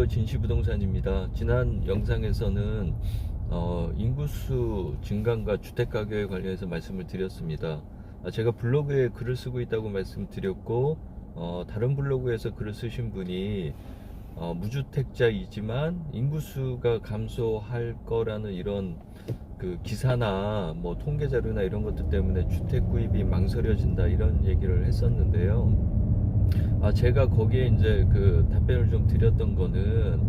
진시부동산입니다. 지난 영상에서는 인구수 증가과 주택가격에 관련해서 말씀을 드렸습니다. 제가 블로그에 글을 쓰고 있다고 말씀드렸고, 다른 블로그에서 글을 쓰신 분이 무주택자이지만 인구수가 감소할 거라는 이런 그 기사나 뭐 통계 자료나 이런 것들 때문에 주택 구입이 망설여진다 이런 얘기를 했었는데요. 제가 거기에 이제 그 답변을 좀 드렸던 거는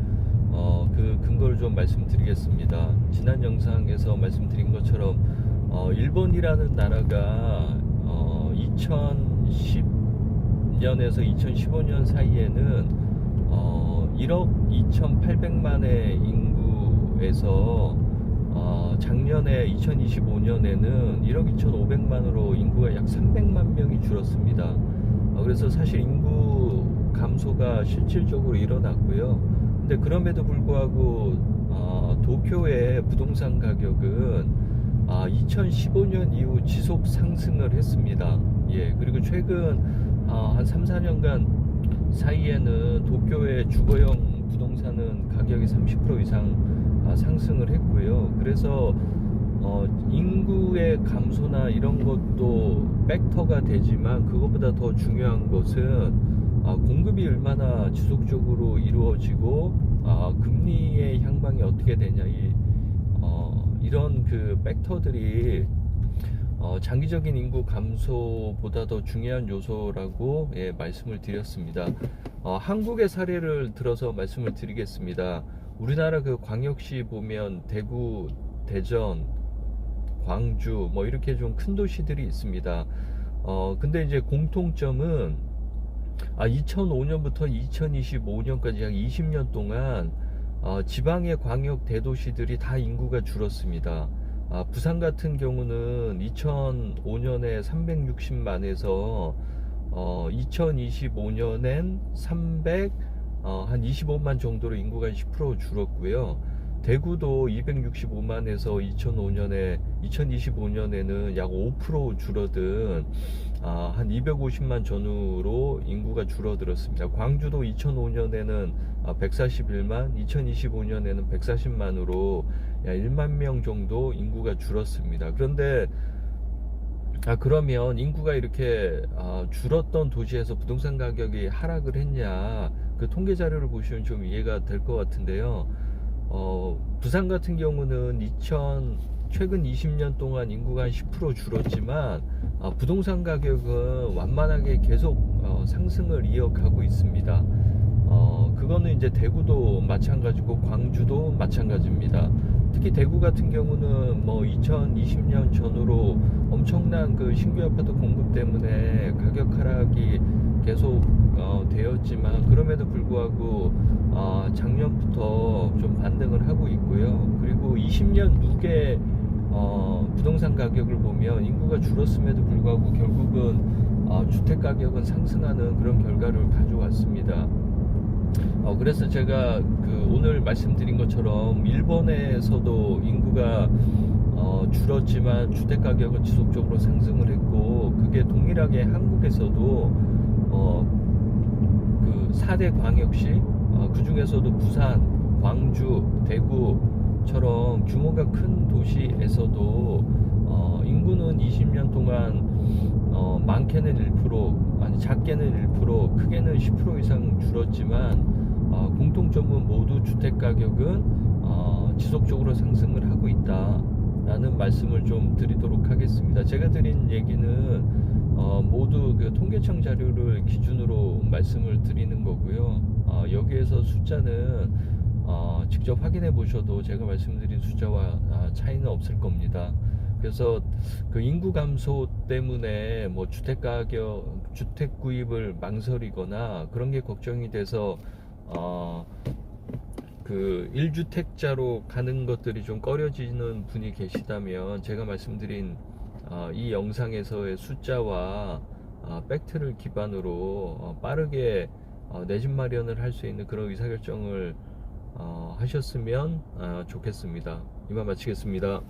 그 근거를 좀 말씀드리겠습니다. 지난 영상에서 말씀드린 것처럼 일본이라는 나라가 2010년에서 2015년 사이에는 1억 2,800만의 인구에서 작년에 2025년에는 1억 2,500만으로 인구가 약 300만 명이 줄었습니다. 그래서 사실 인구 감소가 실질적으로 일어났고요. 근데 그럼에도 불구하고 도쿄의 부동산 가격은 2015년 이후 지속 상승을 했습니다. 예, 그리고 최근 한 3, 4년간 사이에는 도쿄의 주거용 부동산은 가격이 30% 이상 상승을 했고요. 그래서 인구의 감소나 이런 것도 팩터가 되지만 그것보다 더 중요한 것은 공급이 얼마나 지속적으로 이루어지고 금리의 향방이 어떻게 되냐 이런 그 팩터들이 장기적인 인구 감소보다 더 중요한 요소라고 말씀을 드렸습니다. 한국의 사례를 들어서 말씀을 드리겠습니다. 우리나라 그 광역시 보면 대구, 대전, 광주 뭐 이렇게 좀 큰 도시들이 있습니다. 근데 이제 공통점은 2005년부터 2025년까지 약 20년 동안 지방의 광역 대도시들이 다 인구가 줄었습니다. 부산 같은 경우는 2005년에 360만에서 2025년엔 한 25만 정도로 인구가 10% 줄었고요. 대구도 265만에서 2025년에는 약 5% 줄어든 한 250만 전후로 인구가 줄어들었습니다. 광주도 2005년에는 141만, 2025년에는 140만으로 약 1만 명 정도 인구가 줄었습니다. 그런데 그러면 인구가 이렇게 줄었던 도시에서 부동산 가격이 하락을 했냐, 그 통계 자료를 보시면 좀 이해가 될 것 같은데요. 부산 같은 경우는 최근 20년 동안 인구가 한 10% 줄었지만 부동산 가격은 완만하게 계속 상승을 이어가고 있습니다. 그거는 이제 대구도 마찬가지고 광주도 마찬가지입니다. 특히 대구 같은 경우는 뭐 2020년 전후로 엄청난 그 신규 아파트 공급 때문에 가격 하락이 계속 되었지만 그럼에도 불구하고 작년부터 좀 반등을 하고 있고요. 그리고 20년 누계 부동산 가격을 보면 인구가 줄었음에도 불구하고 결국은 주택 가격은 상승하는 그런 결과를 가져왔습니다. 그래서 제가 오늘 말씀드린 것처럼 일본에서도 인구가 줄었지만 주택 가격은 지속적으로 상승을 했고, 그게 동일하게 한국에서도 그 4대 광역시, 그 중에서도 부산, 광주, 대구처럼 규모가 큰 도시에서도 인구는 20년 동안 많게는 1%, 아니 작게는 1%, 크게는 10% 이상 줄었지만 공통점은 모두 주택 가격은 지속적으로 상승을 하고 있다 라는 말씀을 좀 드리도록 하겠습니다. 제가 드린 얘기는 모두 그 통계청 자료를 기준으로 말씀을 드리는 거고요. 여기에서 숫자는 직접 확인해 보셔도 제가 말씀드린 숫자와 차이는 없을 겁니다. 그래서 그 인구 감소 때문에 뭐 주택 구입을 망설이거나 그런 게 걱정이 돼서 그 1주택자로 가는 것들이 좀 꺼려지는 분이 계시다면 제가 말씀드린 이 영상에서의 숫자와 팩트를 기반으로 빠르게 내 집 마련을 할 수 있는 그런 의사결정을 하셨으면 좋겠습니다. 이만 마치겠습니다.